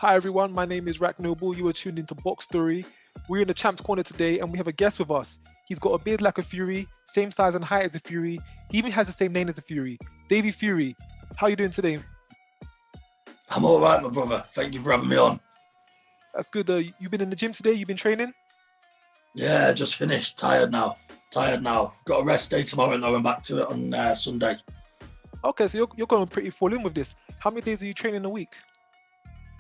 Hi everyone, my name is Rack Noble. You are tuned into Box Story. We're in the Champs Corner today and we have a guest with us. He's got a beard like a Fury, same size and height as a Fury. He even has the same name as a Fury. Davy Fury. How are you doing today? I'm all right, my brother. Thank you for having me on. That's good. You've been in the gym today? You've been training? Yeah, just finished. Tired now. Got a rest day tomorrow though. I'm back to it on Sunday. Okay, so you're going pretty full in with this. How many days are you training a week?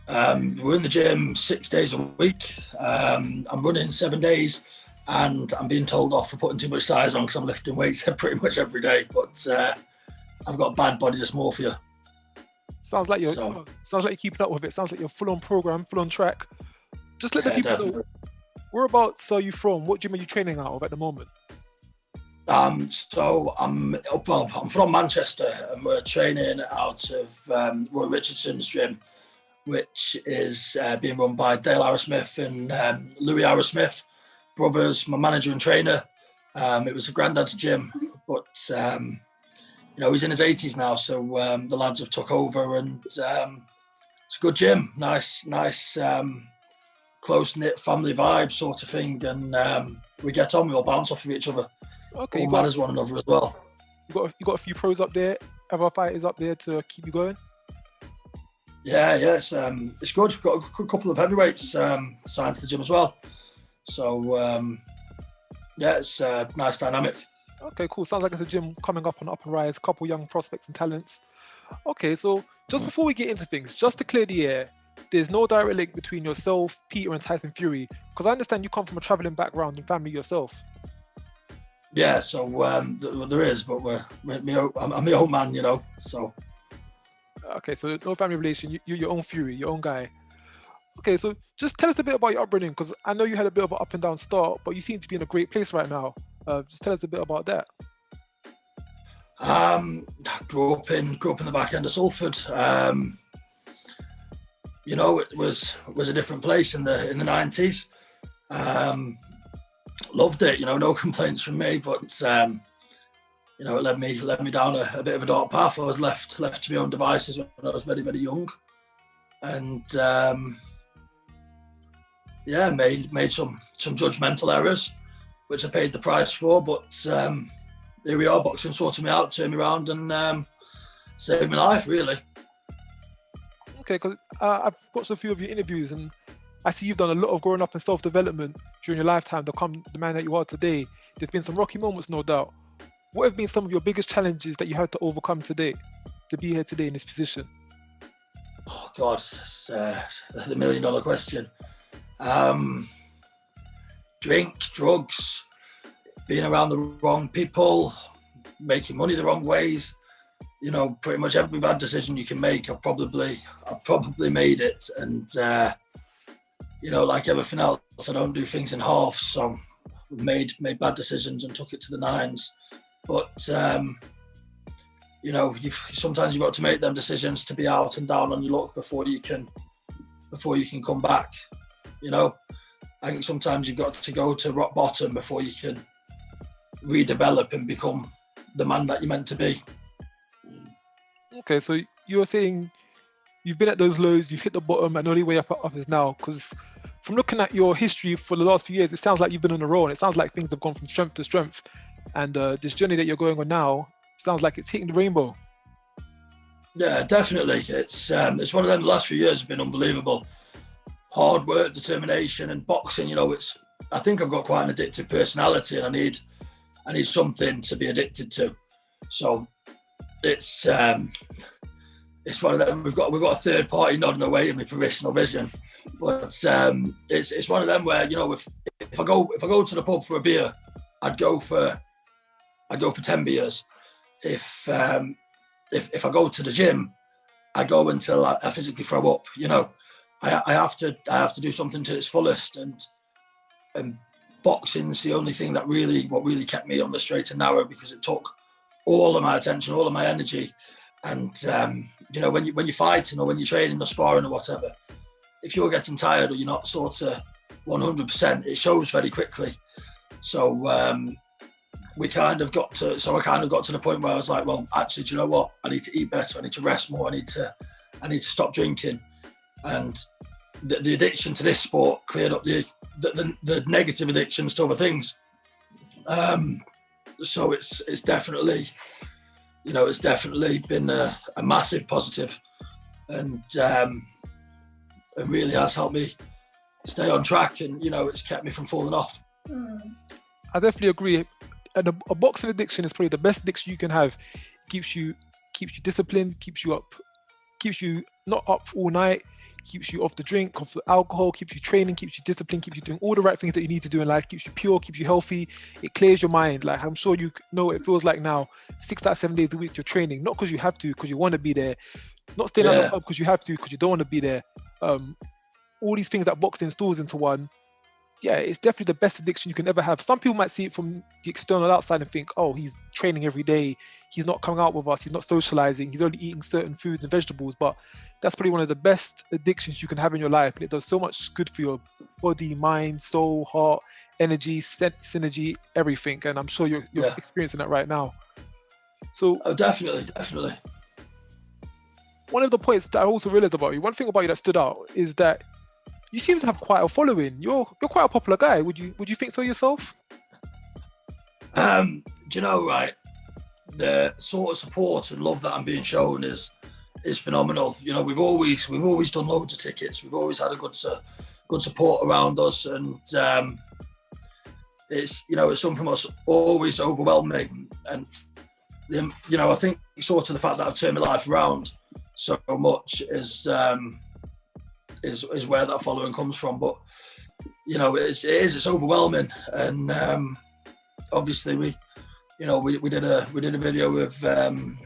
We're in the gym 6 days a week. I'm running 7 days and I'm being told off for putting too much size on because I'm lifting weights pretty much every day. But I've got bad body dysmorphia. Sounds like you're keeping up with it. Sounds like you're full on program, full on track. Just let the people know, whereabouts are you from? What gym are you training out of at the moment? So I'm from Manchester and we're training out of Roy Richardson's gym, which is being run by Dale Arrowsmith and Louis Arrowsmith, brothers, my manager and trainer. It was a granddad's gym, but he's in his 80s now, so the lads have took over and it's a good gym, nice, close-knit family vibe sort of thing, and we get on, we all bounce off of each other. Okay, all manage one another as well. You got a few pros up there, other fighters up there to keep you going? Yeah, it's good. We've got a good couple of heavyweights signed to the gym as well. So, it's a nice dynamic. Okay, cool. Sounds like it's a gym coming up on the upper rise, couple young prospects and talents. Okay, so just before we get into things, just to clear the air, there's no direct link between yourself, Peter and Tyson Fury, because I understand you come from a travelling background and family yourself. Yeah, so there is, but I'm my own man, so. Okay, so no family relation, you're your own Fury, your own guy. Okay, so just tell us a bit about your upbringing, because I know you had a bit of an up and down start, but you seem to be in a great place right now. Just tell us a bit about that. Grew up in the back end of Salford. It was a different place in the 90s. Loved it, no complaints from me, but it led me down a bit of a dark path. I was left to my own devices when I was very, very young, and made some judgmental errors, which I paid the price for. But here we are, boxing sorted me out, turned me around, and saved my life, really. Okay, because I've watched a few of your interviews, and I see you've done a lot of growing up and self-development during your lifetime to become the man that you are today. There's been some rocky moments, no doubt. What have been some of your biggest challenges that you had to overcome today to be here today in this position? Oh God, it's the $1 million question. Drink, drugs, being around the wrong people, making money the wrong ways. Pretty much every bad decision you can make, I've probably made it. And like everything else, I don't do things in halves. So I've made bad decisions and took it to the nines. But sometimes you've got to make them decisions to be out and down on your luck before you can come back. I think sometimes you've got to go to rock bottom before you can redevelop and become the man that you're meant to be. Okay, so you're saying you've been at those lows, you've hit the bottom, and the only way up is now. Because from looking at your history for the last few years, it sounds like you've been on a roll, and it sounds like things have gone from strength to strength. And this journey that you're going on now sounds like it's hitting the rainbow. Yeah, definitely. It's one of them. The last few years have been unbelievable. Hard work, determination, and boxing. I think I've got quite an addictive personality, and I need something to be addicted to. So it's one of them. We've got a third party nodding away in my professional vision, but it's one of them where if I go to the pub for a beer, I'd go for 10 beers. If I go to the gym, I go until I physically throw up. I have to do something to its fullest, and boxing's the only thing that really kept me on the straight and narrow, because it took all of my attention, all of my energy. And when you're fighting or when you're training or sparring or whatever, if you're getting tired or you're not sort of 100%, it shows very quickly. So I kind of got to the point where I was like, well, actually, do you know what? I need to eat better. I need to rest more. I need to stop drinking. And the addiction to this sport cleared up the negative addictions to other things. So it's definitely, you know, it's definitely been a massive positive, and it really has helped me stay on track, and you know, it's kept me from falling off. I definitely agree. And a boxing addiction is probably the best addiction you can have. It keeps you disciplined, keeps you not up all night, keeps you off the drink, off the alcohol, keeps you training, keeps you disciplined, keeps you doing all the right things that you need to do in life, keeps you pure, keeps you healthy. It clears your mind. Like, I'm sure you know what it feels like now. 6 out of 7 days a week you're training, not because you have to, because you want to be there, not staying out of the pub because you have to, because you don't want to be there. All these things that boxing installs into one. Yeah, it's definitely the best addiction you can ever have. Some people might see it from the external outside and think, oh, he's training every day, he's not coming out with us, he's not socializing, he's only eating certain foods and vegetables. But that's probably one of the best addictions you can have in your life. And it does so much good for your body, mind, soul, heart, energy, synergy, everything. And I'm sure you're experiencing that right now. So definitely. One of the points that I also realized about you, one thing about you that stood out is that you seem to have quite a following. You're quite a popular guy. Would you think so yourself? Do you know, right? The sort of support and love that I'm being shown is phenomenal. You know, we've always done loads of tickets. We've always had a good support around us, and it's, you know, it's something that's always overwhelming. And you know, I think sort of the fact that I've turned my life around so much is where that following comes from. But you know, it's overwhelming, and obviously we did a video with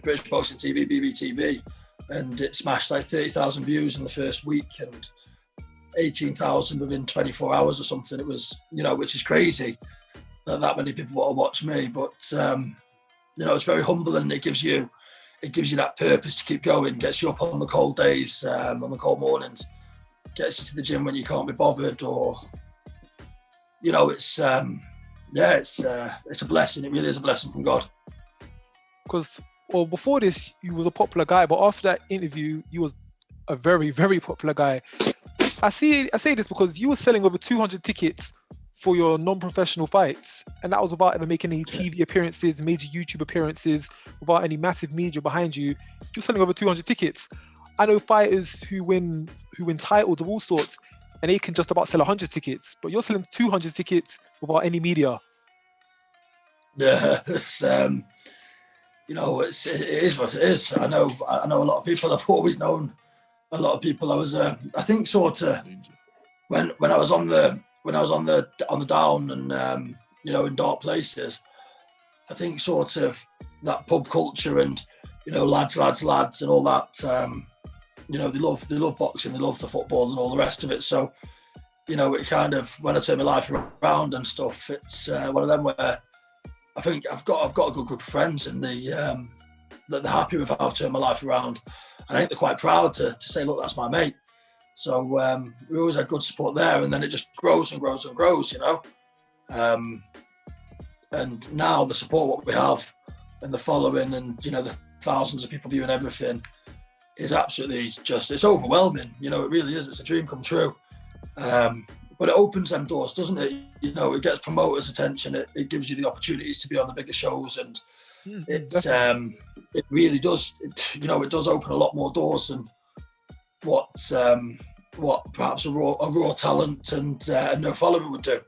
British Boxing TV, BBTV, and it smashed like 30,000 views in the first week and 18,000 within 24 hours or something. It was, you know, which is crazy that many people want to watch me. But you know, it's very humbling. It gives you that purpose to keep going, gets you up on the cold days, on the cold mornings, gets you to the gym when you can't be bothered, or, you know, it's a blessing. It really is a blessing from God. Because, well, before this, you was a popular guy, but after that interview, you was a very, very popular guy. I say this because you were selling over 200 tickets for your non-professional fights, and that was without ever making any TV appearances, major YouTube appearances, without any massive media behind you. You're selling over 200 tickets. I know fighters who win titles of all sorts, and they can just about sell 100 tickets, but you're selling 200 tickets without any media. Yeah, it's, you know, it is what it is. I know a lot of people. I've always known a lot of people. I was, I think, sort of when I was on the down and you know, in dark places. I think sort of that pub culture and, you know, lads and all that. You know, they love boxing, they love the football and all the rest of it. So, you know, it kind of, when I turn my life around and stuff, it's one of them where I think I've got a good group of friends, and they're happy with how I've turned my life around. And I think they're quite proud to say, look, that's my mate. So we always had good support there, and then it just grows and grows and grows, you know. And now the support what we have and the following, and, you know, the thousands of people viewing everything, is absolutely just, it's overwhelming. You know, it really is. It's a dream come true. But it opens them doors, doesn't it? You know, it gets promoters' attention. It gives you the opportunities to be on the bigger shows, and it really does. You know, it does open a lot more doors than what perhaps a raw talent and no following would do.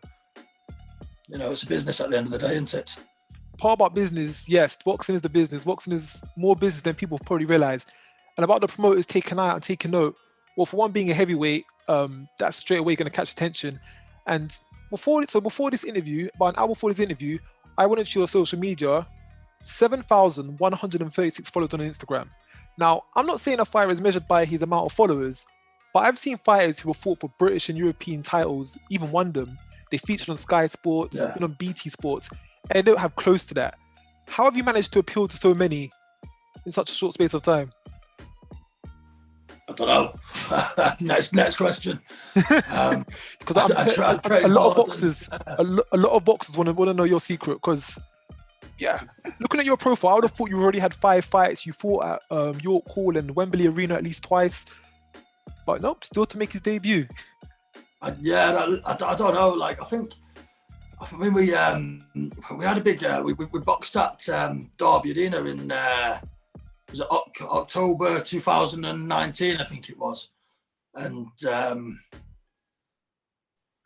You know, it's a business at the end of the day, isn't it? Part about business, yes, boxing is the business. Boxing is more business than people probably realize. And about the promoters taking out and taking note, well, for one, being a heavyweight, that's straight away going to catch attention. And before this interview, about an hour before this interview, I went into your social media, 7,136 followers on Instagram. Now, I'm not saying a fighter is measured by his amount of followers, but I've seen fighters who have fought for British and European titles, even won them. They featured on Sky Sports, even on BT Sports, and they don't have close to that. How have you managed to appeal to so many in such a short space of time? I don't know. next question. Because a lot of boxers want to know your secret. Because, yeah, looking at your profile, I would have thought you already had 5 fights. You fought at York Hall and Wembley Arena at least twice. But nope, still to make his debut. I don't know. Like, I mean, we had a big we boxed at Derby Arena in was it October 2019, I think it was, and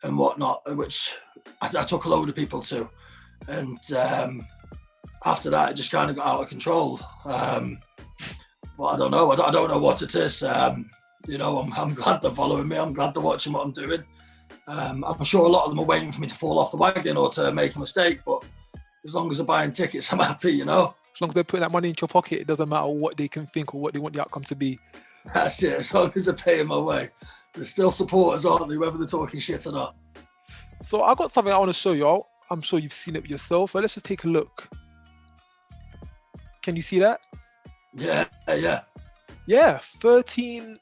whatnot, which I took a load of people to, and after that it just kind of got out of control. But I don't know. I don't know what it is. You know, I'm glad they're following me. I'm glad they're watching what I'm doing. I'm sure a lot of them are waiting for me to fall off the wagon or to make a mistake, but as long as they're buying tickets, I'm happy, you know? As long as they're putting that money into your pocket, it doesn't matter what they can think or what they want the outcome to be. That's it. As long as they're paying my way. They're still supporters, aren't they, whether they're talking shit or not? So I got something I want to show y'all. I'm sure you've seen it yourself, but let's just take a look. Can you see that? Yeah. Yeah, 14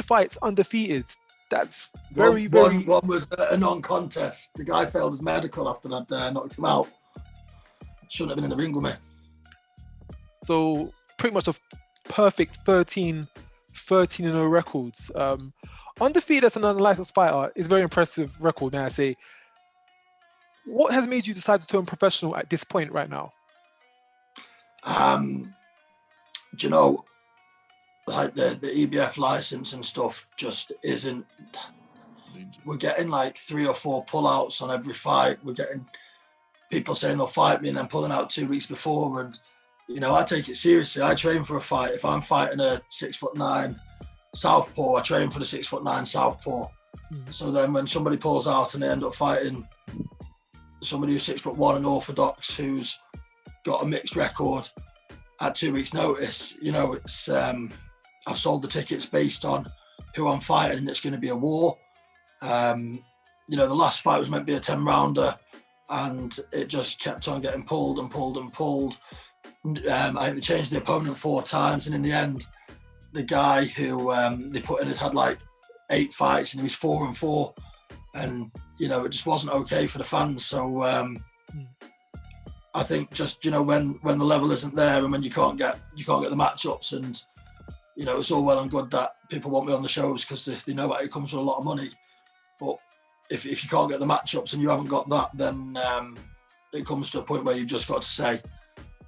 fights undefeated. That's very. One was a non-contest. The guy failed his medical after I'd knocked him out. Shouldn't have been in the ring with me. So pretty much a perfect 13 in a records. Undefeated as an unlicensed fighter is a very impressive record, may I say. What has made you decide to turn professional at this point right now? Do you know, like the EBF license and stuff just isn't. We're getting like 3 or 4 pullouts on every fight. We're getting people saying they'll fight me and then pulling out 2 weeks before. And, you know, I take it seriously. I train for a fight. If I'm fighting a 6'9" southpaw, I train for the 6'9" southpaw. So then when somebody pulls out and they end up fighting somebody who's 6'1" and orthodox who's got a mixed record at 2 weeks' notice, you know, it's I've sold the tickets based on who I'm fighting, and it's going to be a war. You know, the last fight was meant to be a 10-rounder, and it just kept on getting pulled. I think they changed the opponent 4 times, and in the end, the guy who they put in had like 8 fights, and he was 4-4, and you know, it just wasn't okay for the fans. So I think just, you know, when the level isn't there and when you can't get the matchups, and you know, it's all well and good that people want me on the shows because they know that it comes with a lot of money, but if you can't get the matchups and you haven't got that, then it comes to a point where you've just got to say,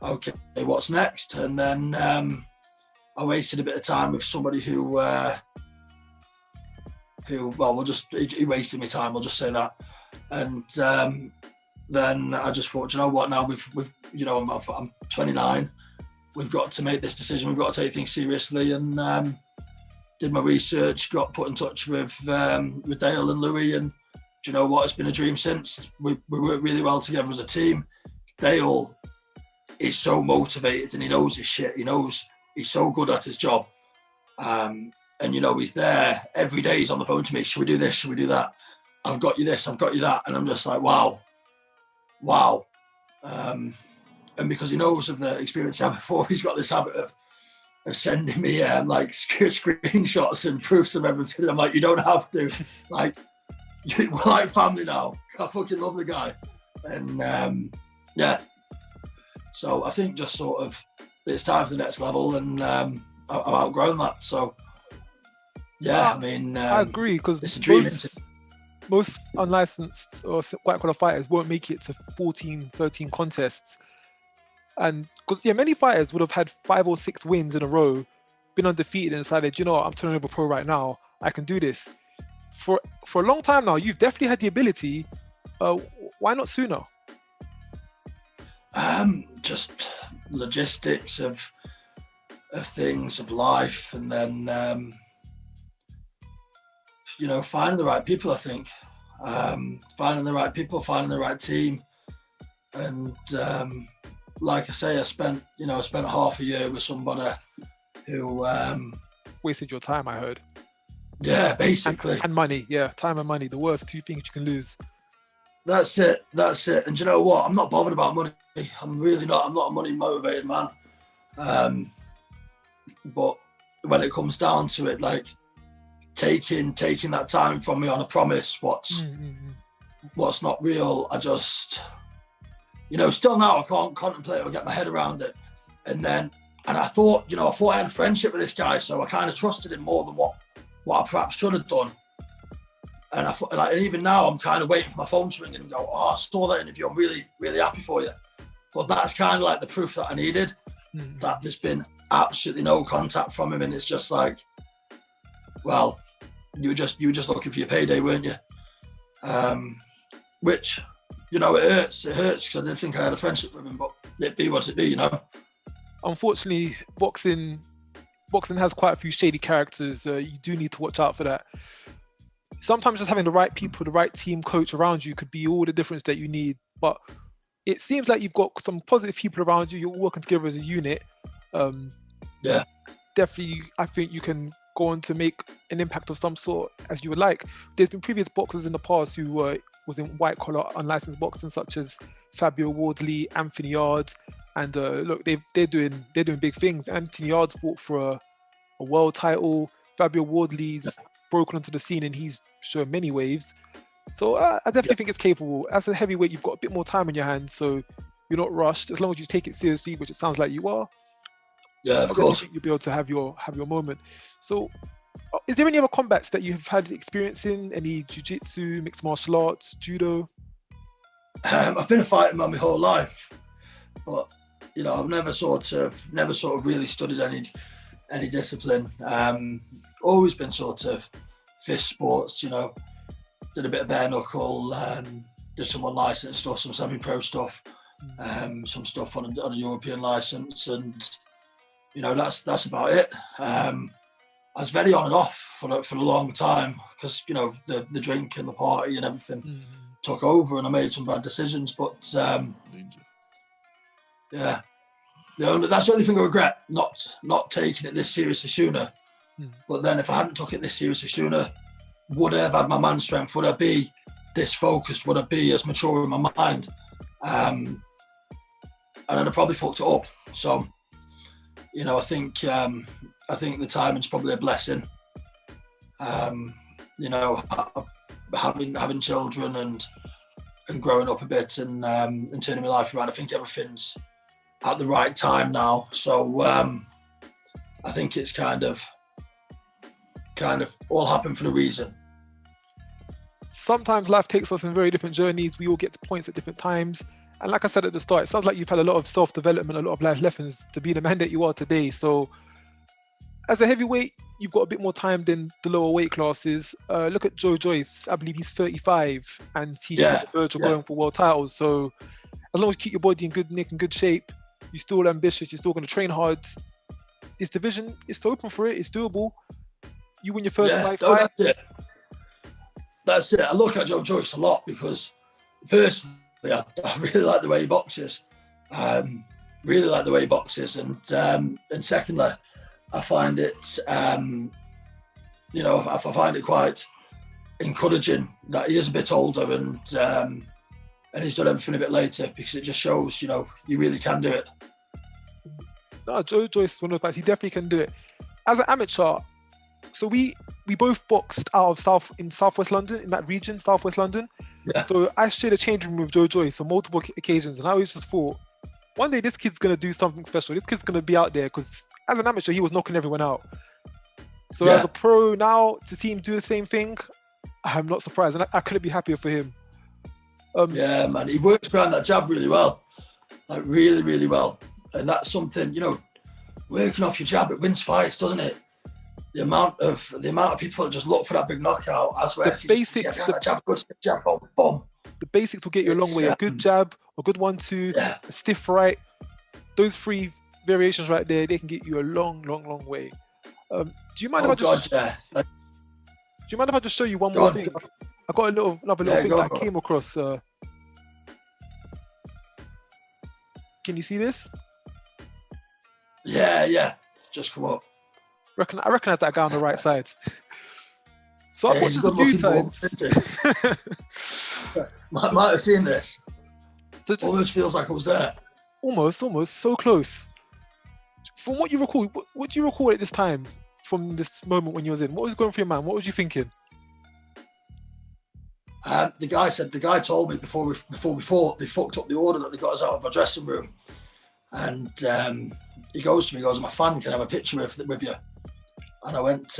okay, what's next? And then I wasted a bit of time with somebody who he wasted my time, we'll just say that. And then I just thought, you know what, now we've you know, I'm 29, we've got to make this decision, we've got to take things seriously, and did my research, got put in touch with Dale and Louis, and do you know what, it's been a dream since. We work really well together as a team. Dale is so motivated and he knows his shit, he knows he's so good at his job, and you know, he's there every day, he's on the phone to me, should we do this, should we do that, I've got you this, I've got you that, and I'm just like, wow. And because he knows of the experience I had before, he's got this habit of sending me like screenshots and proofs of everything. I'm like, you don't have to. Like, we're like family now. I fucking love the guy. And yeah. So I think just sort of it's time for the next level, and I've outgrown that. So yeah, I mean, I agree, because it's a dream. Most unlicensed or white collar fighters won't make it to 14, 13 contests. And because many fighters would have had 5 or 6 wins in a row, been undefeated, and decided, you know what, I'm turning over pro right now, I can do this. For a long time now, you've definitely had the ability. Why not sooner? Just logistics of things, of life, and then you know, finding the right people. I think finding the right people, finding the right team, and like I say, I spent half a year with somebody who wasted your time, I heard. Yeah, basically. And money, yeah, time and money, the worst 2 things you can lose. That's it. And you know what? I'm not bothered about money. I'm really not. I'm not a money motivated man. But when it comes down to it, like taking that time from me on a promise, what's not real, I just, you know, still now I can't contemplate or get my head around it. And I thought, you know, I had a friendship with this guy, so I kind of trusted him more than what what I perhaps should have done. And and even now, I'm kind of waiting for my phone to ring and go, oh, I saw that interview. I'm really, really happy for you. But that's kind of like the proof that I needed, that there's been absolutely no contact from him. And it's just like, well, you were just looking for your payday, weren't you? Which, you know, it hurts. It hurts because I didn't think I had a friendship with him, but it be what it be, you know. Unfortunately, boxing has quite a few shady characters. You do need to watch out for that. Sometimes just having the right people, the right team coach around you could be all the difference that you need. But it seems like you've got some positive people around you. You're working together as a unit. Yeah. Definitely, I think you can go on to make an impact of some sort as you would like. There's been previous boxers in the past who was in white collar unlicensed boxing, such as Fabio Wardley, Anthony Yards, and look, they're doing big things. Anthony Yards fought for a world title. Fabio Wardley's broken onto the scene and he's shown many waves. So I definitely think it's capable. As a heavyweight, you've got a bit more time in your hands, so you're not rushed. As long as you take it seriously, which it sounds like you are. Yeah, of course. You'll be able to have your moment. So, is there any other combats that you've had experience in? Any jiu-jitsu, mixed martial arts, judo? I've been a fighting man my whole life, but you know, I've never sort of really studied any discipline. Always been sort of fist sports, you know. Did a bit of bare knuckle, did some unlicensed stuff, some semi-pro stuff, some stuff on a European license, and you know, that's about it. I was very on and off for a long time because, you know, the drink and the party and everything took over, and I made some bad decisions. But yeah, that's the only thing I regret, not taking it this seriously sooner. But then if I hadn't took it this seriously sooner, would I have had my man strength? Would I be this focused? Would I be as mature in my mind? And I'd have probably fucked it up. So, you know, I think the timing's probably a blessing. You know, having children and growing up a bit and turning my life around. I think everything's at the right time now. So I think it's kind of all happened for a reason. Sometimes life takes us in very different journeys. We all get to points at different times. And like I said at the start, it sounds like you've had a lot of self-development, a lot of life lessons to be the man that you are today. So as a heavyweight, you've got a bit more time than the lower weight classes. Look at Joe Joyce. I believe he's 35 and he's on the verge of going for world titles. So as long as you keep your body in good nick and good shape, you're still ambitious, you're still going to train hard. This division is open for it. It's doable. You win your first fight. That's it. I look at Joe Joyce a lot because firstly, I really like the way he boxes. And secondly, I find it, you know, I find it quite encouraging that he is a bit older and he's done everything a bit later, because it just shows, you know, you really can do it. No, Joe Joyce is one of those guys. He definitely can do it. As an amateur, so we both boxed out of Southwest London, in that region, Southwest London. Yeah. So I shared a changing room with Joe Joyce on multiple occasions, and I always just thought, one day this kid's gonna do something special. This kid's gonna be out there, because as an amateur, he was knocking everyone out. So as a pro now, to see him do the same thing, I'm not surprised, and I couldn't be happier for him. Yeah, man, he works behind that jab really well, like really, really well, and that's something, you know, working off your jab, it wins fights, doesn't it? The amount of people that just look for that big knockout, as well. The basics, good jab, boom. The basics will get you a long way. A good jab, a good 1-2, a stiff right. Those three variations right there, they can get you a long, long, long way. Do you mind if I just? Do you mind if I just show you one more thing? I got another little thing that I came across. Can you see this? Yeah. Just come up. I recognize that guy on the right side. So I've watched this a few times. Might have seen this. So almost feels like I was there. Almost, so close. From what you recall, what do you recall at this time from this moment when you was in? What was going through your mind? What was you thinking? The guy told me before they fucked up the order that they got us out of our dressing room, and he goes to me, I'm a fan, can I have a picture with you? And I went,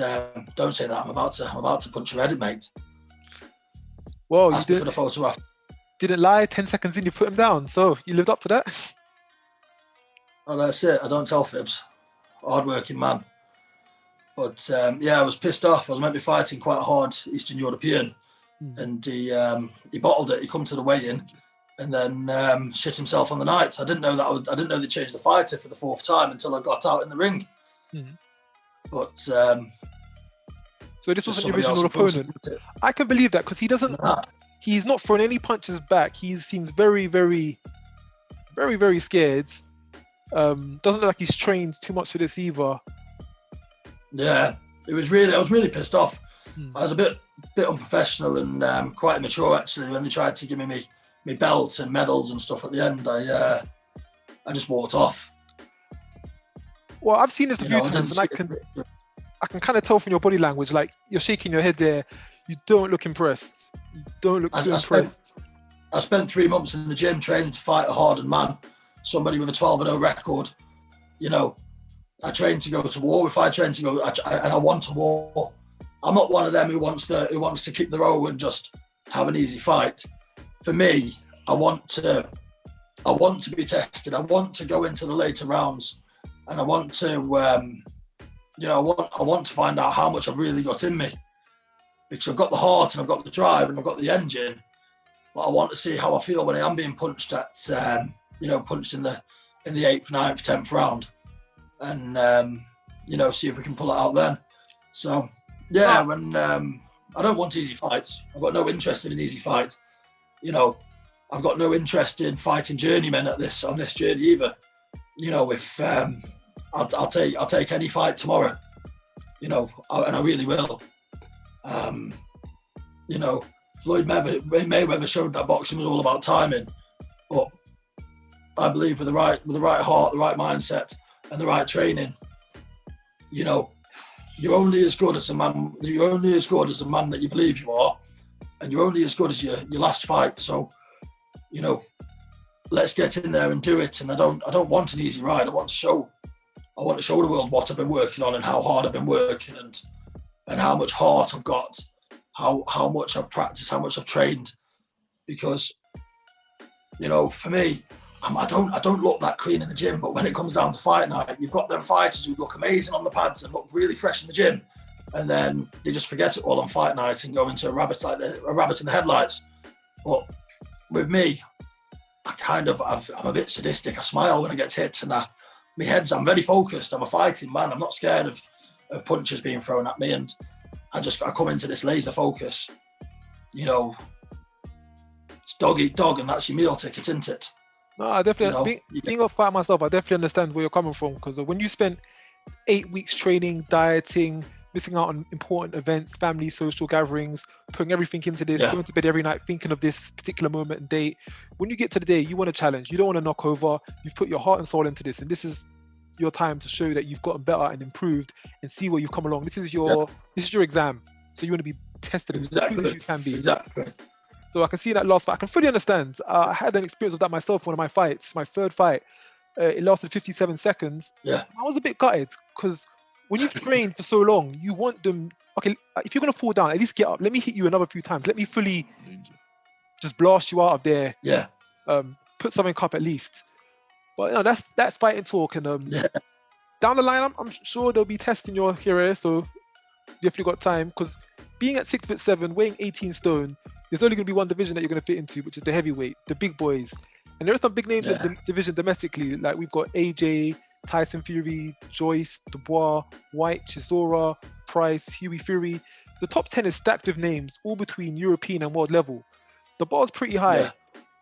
don't say that, I'm about to punch your head, mate. Well, Asked me for the photo after. Didn't lie. 10 seconds in, you put him down. So you lived up to that. Oh, that's it. I don't tell fibs. Hard-working man. But yeah, I was pissed off. I was meant to be fighting quite a hard Eastern European, and he bottled it. He come to the weigh-in, and then shit himself on the night. I didn't know that. I didn't know they changed the fighter for the 4th time until I got out in the ring. But so this wasn't your original opponent. I can believe that because he doesn't. He's not throwing any punches back. He seems very, very, very, very scared. Doesn't look like he's trained too much for this either. Yeah, I was really pissed off. I was a bit unprofessional and quite immature actually when they tried to give me my belt and medals and stuff at the end. I just walked off. Well, I've seen this a few times, and I can kind of tell from your body language, like you're shaking your head there. You don't look impressed. You don't look too impressed. I spent 3 months in the gym training to fight a hardened man, somebody with a 12-0 record. You know, I train to go to war. If I train to go, and I want to war. I'm not one of them who wants to keep the row and just have an easy fight. For me, I want to be tested. I want to go into the later rounds, and I want to, I want to find out how much I've really got in me, because I've got the heart and I've got the drive and I've got the engine. But I want to see how I feel when I am being punched at, punched in the 8th, 9th, 10th round. And see if we can pull it out then. So yeah, when I don't want easy fights. I've got no interest in easy fights. I've got no interest in fighting journeymen on this journey either. If I'll take any fight tomorrow. And I really will. Floyd Mayweather showed that boxing was all about timing, but I believe with the right heart, the right mindset, and the right training, you're only as good as a man. You're only as good as the man that you believe you are, and you're only as good as your last fight. So, let's get in there and do it. And I don't want an easy ride. I want to show the world what I've been working on and how hard I've been working and how much heart I've got, how much I've practiced, how much I've trained. Because, for me, I don't look that clean in the gym, but when it comes down to fight night, you've got them fighters who look amazing on the pads and look really fresh in the gym, and then they just forget it all on fight night and go into a rabbit in the headlights. But with me, I'm a bit sadistic. I smile when I get hit, and I'm very focused. I'm a fighting man. I'm not scared of punches being thrown at me, and I come into this laser focus. It's dog eat dog, and that's your meal ticket, isn't it? No, I definitely, being a fighter myself, I definitely understand where you're coming from, because when you spend 8 weeks training, dieting, missing out on important events, family, social gatherings, putting everything into this, going to bed every night thinking of this particular moment and date, when you get to the day, you want to challenge, you don't want to knock over, you've put your heart and soul into this, and this is your time to show that you've gotten better and improved and see where you've come along. This is your exam, so you want to be tested as good as you can be. Exactly. So I can see that last fight. I can fully understand. I had an experience of that myself. One of my fights, my 3rd fight, it lasted 57 seconds. Yeah. I was a bit gutted because when you've trained for so long, you want them. Okay, if you're gonna fall down, at least get up. Let me hit you another few times. Let me fully just blast you out of there. Yeah. Put something up at least. But that's fighting talk. And down the line, I'm sure they'll be testing your career. So you definitely got time, because being at 6'7", weighing 18 stone. There's only going to be one division that you're going to fit into, which is the heavyweight, the big boys. And there are some big names in the division domestically. Like we've got AJ, Tyson Fury, Joyce, Dubois, White, Chisora, Price, Huey Fury. The top 10 is stacked with names, all between European and world level. The bar's pretty high,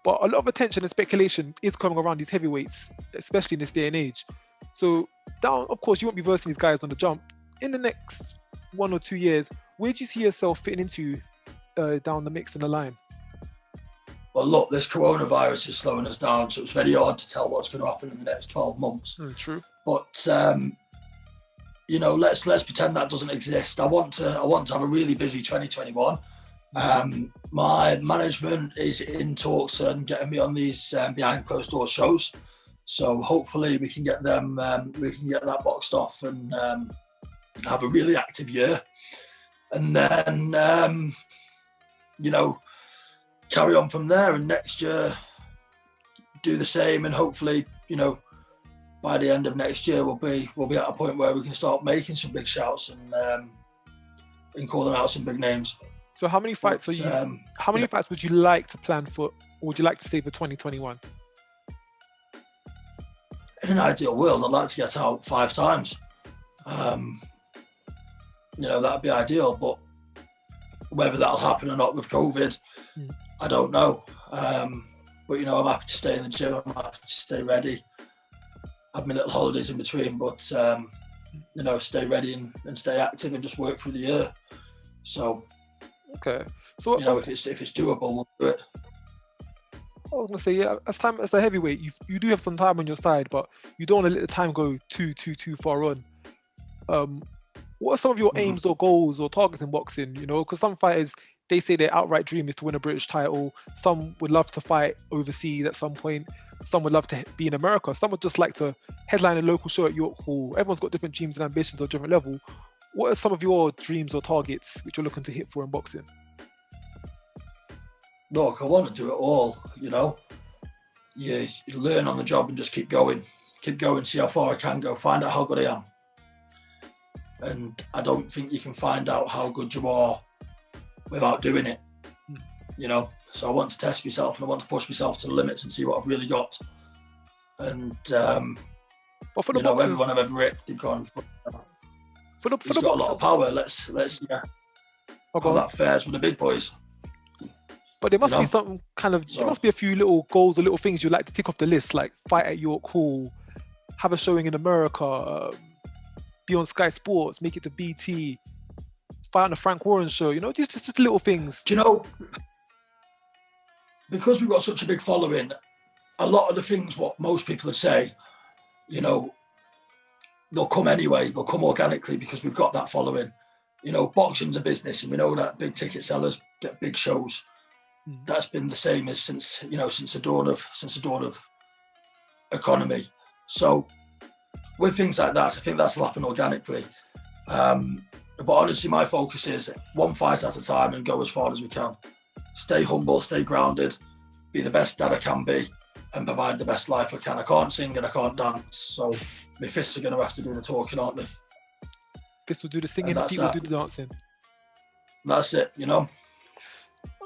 but a lot of attention and speculation is coming around these heavyweights, especially in this day and age. So of course, you won't be versing these guys on the jump. In the next 1 or 2 years, where do you see yourself fitting into down the mix and the line? Well, look, this coronavirus is slowing us down, so it's very hard to tell what's going to happen in the next 12 months. True. But let's pretend that doesn't exist. I want to have a really busy 2021. My management is in talks and getting me on these behind closed door shows. So hopefully we can get them, we can get that boxed off and have a really active year, and then you know, carry on from there, and next year do the same, and hopefully, you know, by the end of next year we'll be at a point where we can start making some big shouts and calling out some big names. So how many fights how many fights would you like to plan for, or would you like to say for 2021? In an ideal world, I'd like to get out 5 times. You know, that'd be ideal, but whether that'll happen or not with COVID, I don't know. But, you know, I'm happy to stay in the gym. I'm happy to stay ready. Have my little holidays in between, but, you know, stay ready and stay active and just work through the year. So, okay. So, you know, if it's doable, we'll do it. I was gonna say, yeah, as a heavyweight, you do have some time on your side, but you don't want to let the time go too far on. What are some of your aims or goals or targets in boxing? You know, because some fighters, they say their outright dream is to win a British title. Some would love to fight overseas at some point. Some would love to be in America. Some would just like to headline a local show at York Hall. Everyone's got different dreams and ambitions on different level. What are some of your dreams or targets which you're looking to hit for in boxing? Look, I want to do it all, you know. You learn on the job and just keep going, see how far I can go, find out how good I am. And I don't think you can find out how good you are without doing it, you know. So I want to test myself and I want to push myself to the limits and see what I've really got. And, but for the you know, boxers, everyone I've ever hit, they've gone, for the got a lot of power, let's how that fares with the big boys. But there must be something kind of, there must be a few little goals or little things you'd like to tick off the list, like fight at York Hall, have a showing in America, be on Sky Sports, make it to BT, fight on the Frank Warren show, you know, just little things. Do you know, because we've got such a big following, a lot of the things what most people would say, you know, they'll come anyway, they'll come organically because we've got that following. You know, boxing's a business and we know that big ticket sellers get big shows. That's been the same as since the dawn of economy. So with things like that, I think that's happened organically. But honestly, my focus is one fight at a time and go as far as we can. Stay humble, stay grounded, be the best that I can be, and provide the best life I can. I can't sing and I can't dance, so my fists are going to have to do the talking, aren't they? Fists will do the singing, feet will do the dancing. That's it, you know.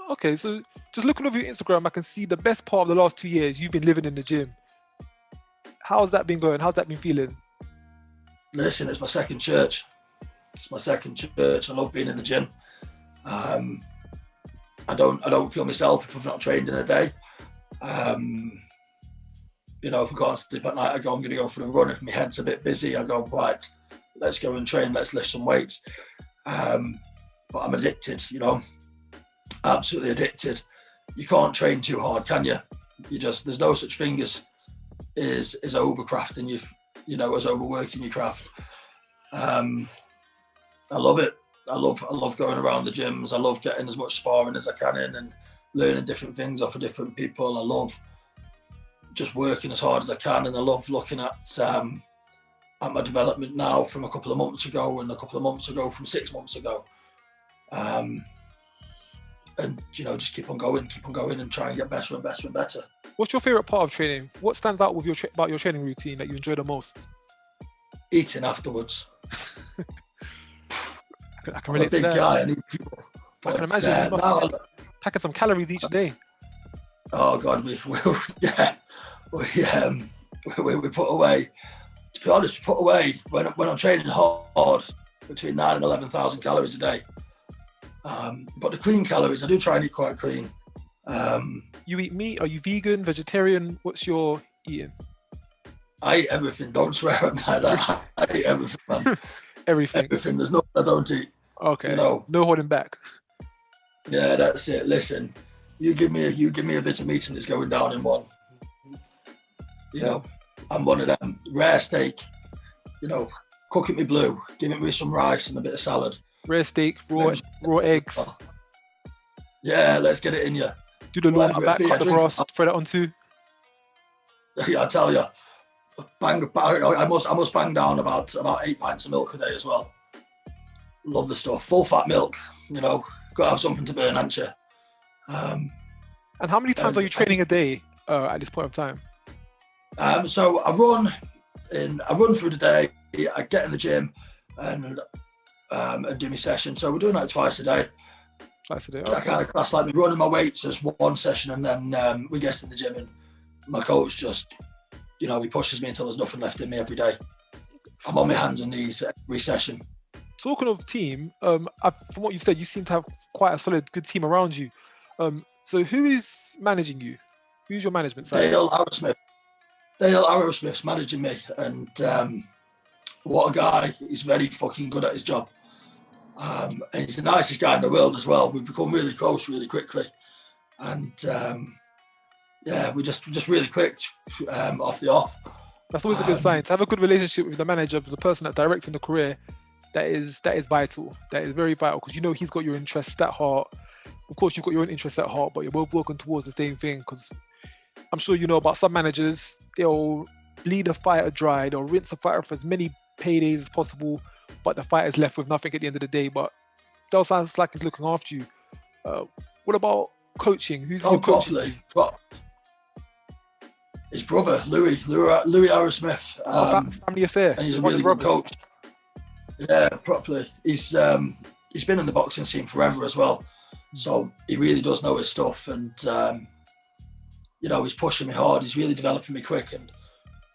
Okay, so just looking over your Instagram, I can see the best part of the last 2 years you've been living in the gym. How's that been going? How's that been feeling? Listen, it's my second church. It's my second church. I love being in the gym. I don't feel myself if I've not trained in a day. You know, if I can't sleep at night, I'm going to go for a run. If my head's a bit busy, I go, right, let's go and train, let's lift some weights. But I'm addicted, you know. Absolutely addicted. You can't train too hard, can you? There's no such thing as overcrafting you know, as overworking your craft. I love it. I love going around the gyms. I love getting as much sparring as I can in and learning different things off of different people. I love just working as hard as I can, and I love looking at my development now from a couple of months ago and a couple of months ago from 6 months ago. And, you know, just keep on going and try and get better and better and better. What's your favourite part of training? What stands out with about your training routine that you enjoy the most? Eating afterwards. I can relate to that. I'm a big guy. I need people. I can imagine you must be packing some calories each day. Oh God, we put away. To be honest, we put away when I'm training hard between 9,000 and 11,000 calories a day. But the clean calories, I do try and eat quite clean. You eat meat? Are you vegan, vegetarian? What's your eating? I eat everything. Don't swear at me like that. I eat everything, man. Everything. There's nothing I don't eat. Okay. You know. No holding back. Yeah, that's it. Listen, you give me a bit of meat and it's going down in one. You know, I'm one of them. Rare steak. You know, cook it me blue. Give it me some rice and a bit of salad. Rare steak, raw eggs. Yeah, let's get it in you. Do the lower back, cut the grass, throw that on too. Yeah, I tell you, I must bang down about 8 pints of milk a day as well. Love the stuff. Full fat milk, you know, got to have something to burn, haven't you? And how many times are you training a day at this point of time? So I run through the day. I get in the gym and do my session. So we're doing like twice a day. Twice a day. Okay. I kind of class like me running my weights as one session, and then we get in the gym, and my coach just, you know, he pushes me until there's nothing left in me every day. I'm on my hands and knees every session. Talking of team, from what you've said, you seem to have quite a solid, good team around you. So who is managing you? Who's your management side? Dale Arrowsmith's managing me, and what a guy. He's very fucking good at his job. And he's the nicest guy in the world as well. We've become really close really quickly. And yeah, we just really clicked off the off. That's always a good sign. To have a good relationship with the manager, with the person that's directing the career, that is vital. That is very vital, because you know he's got your interests at heart. Of course, you've got your own interests at heart, but you're both working towards the same thing. Because I'm sure you know about some managers, they'll bleed a fighter dry, they'll rinse a fighter for as many paydays as possible, but the fighter's left with nothing at the end of the day. But Del sounds like he's looking after you. What about coaching? Who's your coach? His brother, Louis Arrowsmith. Family affair. And he's a really good coach. Yeah, properly. He's been in the boxing scene forever as well. So he really does know his stuff, and you know, he's pushing me hard. He's really developing me quick, and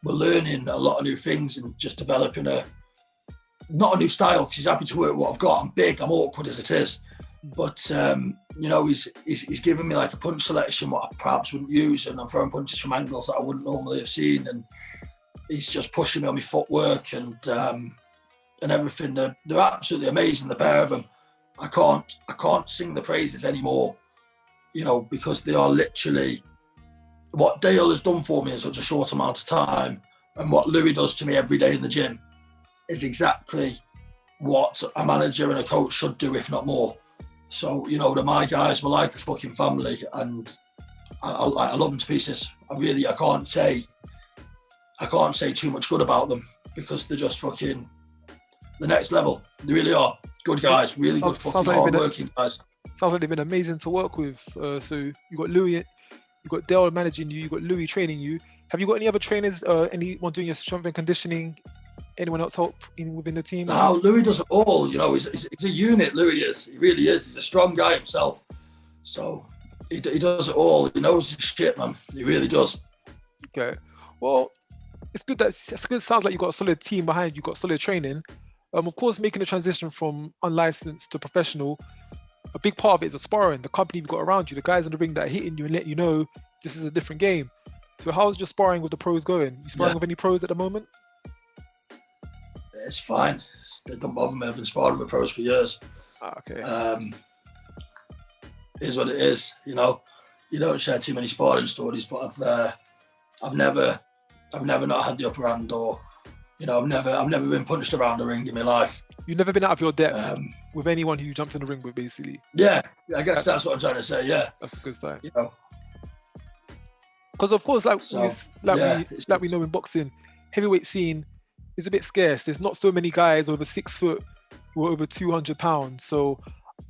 we're learning a lot of new things and just developing not a new style, because he's happy to work what I've got. I'm big, I'm awkward as it is, but you know, he's giving me like a punch selection what I perhaps wouldn't use, and I'm throwing punches from angles that I wouldn't normally have seen, and he's just pushing me on my footwork and everything. They're absolutely amazing, the pair of them. I can't sing the praises anymore, you know, because they are literally what Dale has done for me in such a short amount of time, and what Louis does to me every day in the gym is exactly what a manager and a coach should do, if not more. So, you know, they're my guys. We're like a fucking family, and I love them to pieces. I can't say too much good about them, because they're just fucking the next level. They really are good guys, really good fucking hard-working guys. Sounds like they've been amazing to work with. So you got Louis, you got Dale managing you, you got Louis training you. Have you got any other trainers? Anyone doing your strength and conditioning? Anyone else help within the team? No, Louis does it all. You know, he's a unit. Louis is. He really is. He's a strong guy himself. So he does it all. He knows his shit, man. He really does. Okay. Well, it's good. Sounds like you've got a solid team behind you. Got solid training. Of course, making the transition from unlicensed to professional, a big part of it is the sparring, the company you've got around you, the guys in the ring that are hitting you and letting you know this is a different game. So how's your sparring with the pros going? You sparring with any pros at the moment? It's fine. It don't bother me. I've been sparring with pros for years. Okay. It is what it is. You know, you don't share too many sparring stories, but I've never not had the upper hand, or you know, I've never been punched around the ring in my life. You've never been out of your depth with anyone who you jumped in the ring with, basically. Yeah, I guess that's what I'm trying to say. Yeah, that's a good sign. You know, because of course, we know in boxing, heavyweight scene is a bit scarce. There's not so many guys over 6 foot who are over 200 pounds. So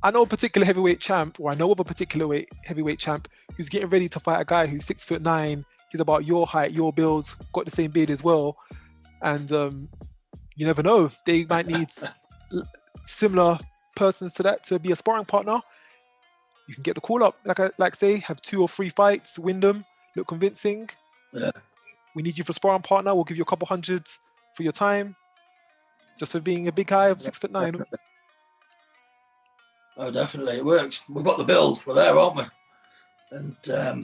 I know a particular heavyweight champ, or I know of a particular heavyweight champ who's getting ready to fight a guy who's 6'9". He's about your height, your build, got the same beard as well. And you never know, they might need similar persons to that to be a sparring partner. You can get the call up, like say, have 2 or 3 fights, win them, look convincing. Yeah. We need you for sparring partner. We'll give you a couple hundreds for your time, just for being a big guy of 6'9". Oh, definitely, it works. We've got the build. We're there, aren't we? And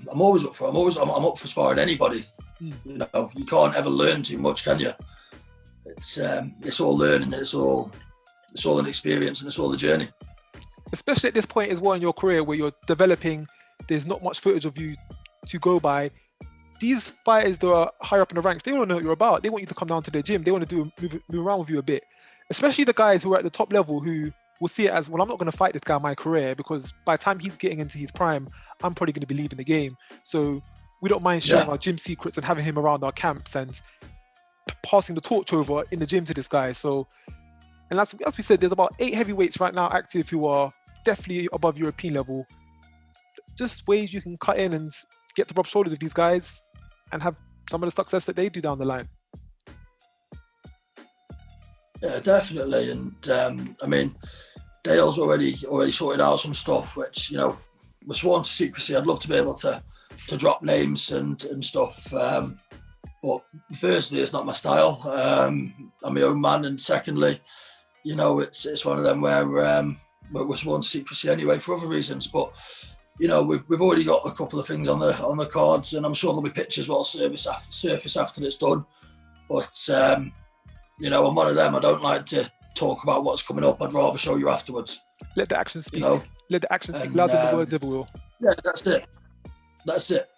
I'm always up for. I'm up for sparring anybody. You know, you can't ever learn too much, can you? It's all learning. It's all an experience, and it's all the journey. Especially at this point as well in your career, where you're developing. There's not much footage of you to go by. These fighters that are higher up in the ranks, they want to know what you're about. They want you to come down to their gym. They want to move around with you a bit. Especially the guys who are at the top level, who will see it as, well, I'm not going to fight this guy in my career, because by the time he's getting into his prime, I'm probably going to be leaving the game. So we don't mind sharing our gym secrets and having him around our camps and passing the torch over in the gym to this guy. So And as we said, there's about 8 heavyweights right now active who are definitely above European level. Just ways you can cut in and get to rub shoulders with these guys and have some of the success that they do down the line. Yeah, definitely. And I mean, Dale's already sorted out some stuff, which, you know, was sworn to secrecy. I'd love to be able to drop names and stuff. But firstly, it's not my style. I'm my own man. And secondly, you know, it's one of them where we're sworn to secrecy anyway for other reasons. But, you know, we've already got a couple of things on the cards, and I'm sure there'll be pictures will surface after it's done. But, you know, I'm one of them. I don't like to talk about what's coming up. I'd rather show you afterwards. Let the action speak. You know? Let the action speak louder than the words ever will. Yeah, that's it.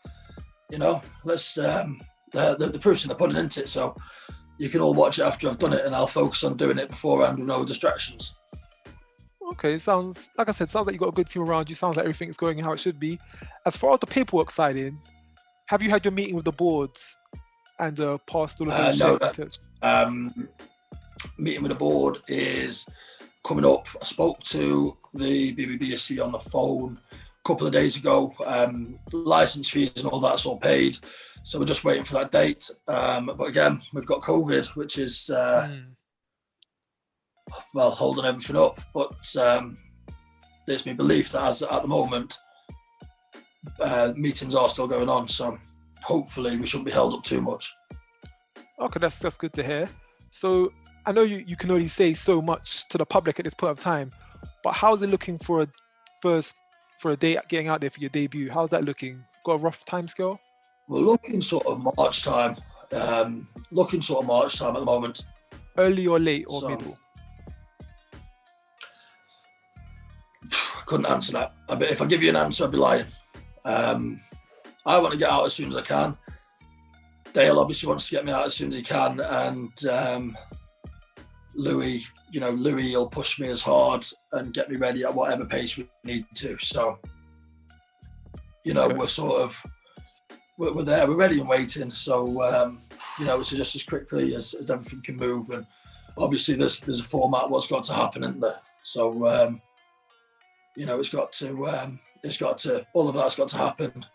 You know, let's the proof's in the pudding, isn't it? So you can all watch it after I've done it, and I'll focus on doing it beforehand with no distractions. Okay, sounds like you've got a good team around you. Sounds like everything's going how it should be. As far as the paperwork side in, have you had your meeting with the boards and passed all of those? No, meeting with the board is coming up. I spoke to the BBBSC on the phone a couple of days ago. License fees and all that's all paid, so we're just waiting for that date. But again, we've got COVID, which is well, holding everything up. But there's my belief that at the moment, meetings are still going on, so hopefully we shouldn't be held up too much. Okay, that's good to hear. So I know you can only say so much to the public at this point of time, but how's it looking for a day getting out there for your debut? How's that looking? Got a rough time scale? We're looking sort of March time. At the moment. Early or late or middle? Couldn't answer that. If I give you an answer, I'd be lying. I want to get out as soon as I can. Dale obviously wants to get me out as soon as he can, and Louis will push me as hard and get me ready at whatever pace we need to. So, you know, okay. we're there, we're ready and waiting. So, you know, it's just as quickly as everything can move. And obviously there's a format what's got to happen, isn't there? So, you know, all of that's got to happen.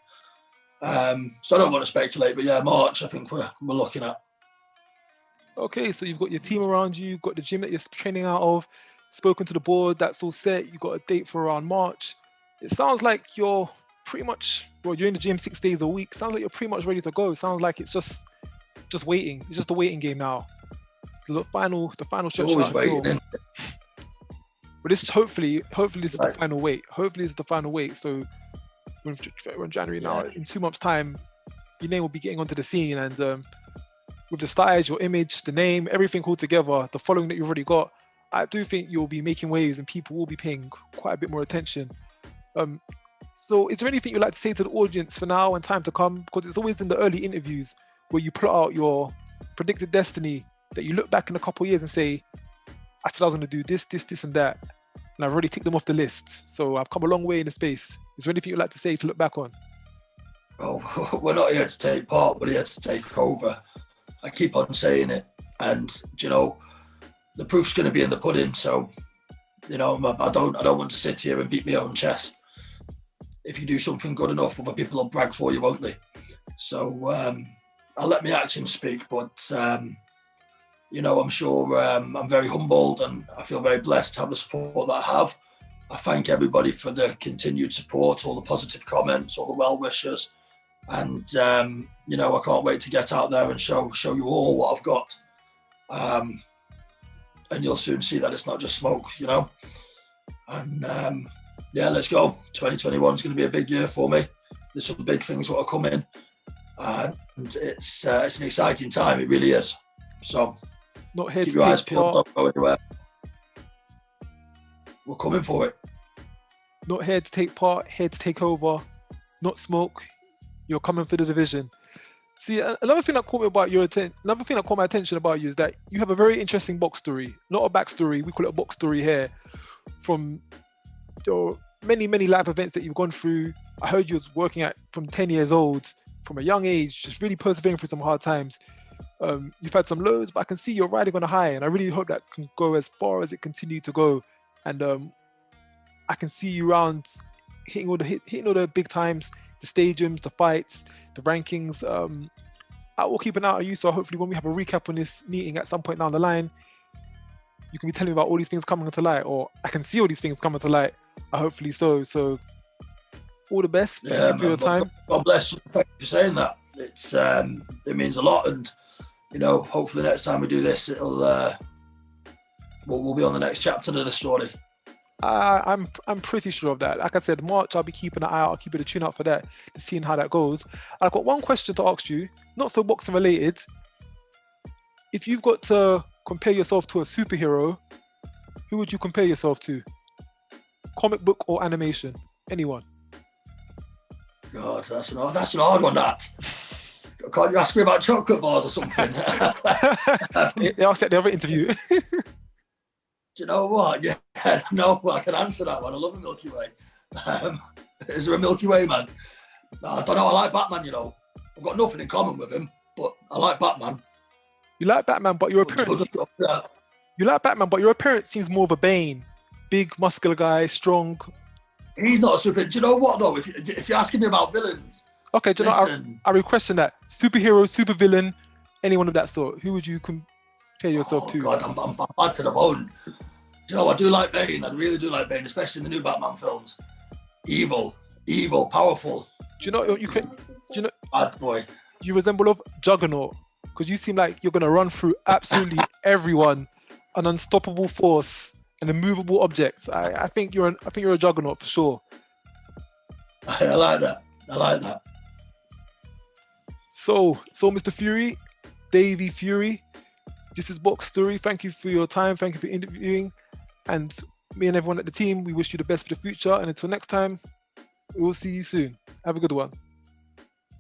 So I don't want to speculate, but yeah, March, I think we're looking at. Okay, so you've got your team around you, you've got the gym that you're training out of, spoken to the board, that's all set, you've got a date for around March. It sounds like you're pretty much, you're in the gym 6 days a week. Sounds like you're pretty much ready to go. It sounds like it's just waiting. It's just a waiting game now. The final stretch. Always waiting. But this hopefully this is the final wait. Hopefully this is the final wait. So we're in January now. In 2 months' time, your name will be getting onto the scene, and with the size, your image, the name, everything all together, the following that you've already got, I do think you'll be making waves and people will be paying quite a bit more attention. So is there anything you'd like to say to the audience for now and time to come? Because it's always in the early interviews where you plot out your predicted destiny that you look back in a couple of years and say, I said I was going to do this, and that. And I've already ticked them off the list. So I've come a long way in the space. Is there anything you'd like to say to look back on? Oh, we're not here to take part, we're here to take over. I keep on saying it. And, you know, the proof's going to be in the pudding. So, you know, I don't want to sit here and beat my own chest. If you do something good enough, other people will brag for you, won't they? So I'll let my actions speak. But, you know, I'm sure I'm very humbled and I feel very blessed to have the support that I have. I thank everybody for the continued support, all the positive comments, all the well wishes. And, you know, I can't wait to get out there and show you all what I've got. And you'll soon see that it's not just smoke, you know. And, yeah, let's go. 2021 is going to be a big year for me. There's some big things that are coming. And it's an exciting time. It really is. So not here keep to your eyes take peeled, part. don't go anywhere. We're coming for it. Not here to take part, here to take over. Not smoke. You're coming for the division. See, another thing that caught my attention about you is that you have a very interesting box story. Not a backstory, we call it a box story here. From your many life events that you've gone through. I heard you was working from 10 years old, from a young age, just really persevering through some hard times. You've had some lows, but I can see you're riding on a high, and I really hope that can go as far as it continues to go. And I can see you around hitting all the big times, the stadiums, the fights, the rankings. I will keep an eye on you. So hopefully, when we have a recap on this meeting at some point down the line, you can be telling me about all these things coming to light, or I can see all these things coming to light. Hopefully so. So all the best. Thank you for your time. God bless you. Thank you for saying that. It's it means a lot, and you know, hopefully next time we do this, it'll we'll be on the next chapter of the story. I'm pretty sure of that. Like I said, March, I'll be keeping an eye out. I'll keep it a tune out for that, to seeing how that goes. I've got one question to ask you, not so boxing related. If you've got to compare yourself to a superhero, who would you compare yourself to? Comic book or animation? Anyone? God, that's an hard one, that. Can't you ask me about chocolate bars or something? They asked at the other interview. Do you know what? Yeah, no, I can answer that one. I love the Milky Way. Is there a Milky Way man? No, I don't know. I like Batman, you know. I've got nothing in common with him, but I like Batman. You like Batman, but your appearance... You like Batman, but your appearance seems more of a Bane. Big, muscular guy, strong. He's not a super... Do you know what, though? If you're asking me about villains... Okay, do you know, I would question that. Superhero, supervillain, anyone of that sort. Who would you compare yourself to? God, I'm bad to the bone. Do you know, I do like Bane. I really do like Bane, especially in the new Batman films. Evil, powerful. Do you know, bad boy. You resemble of Juggernaut, because you seem like you're going to run through absolutely everyone, an unstoppable force, an immovable object. I think you're a Juggernaut for sure. I like that. So Mr. Fury, Davy Fury, this is Box Story. Thank you for your time. Thank you for interviewing. And me and everyone at the team, we wish you the best for the future. And until next time, we'll see you soon. Have a good one.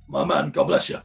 My man, God bless you.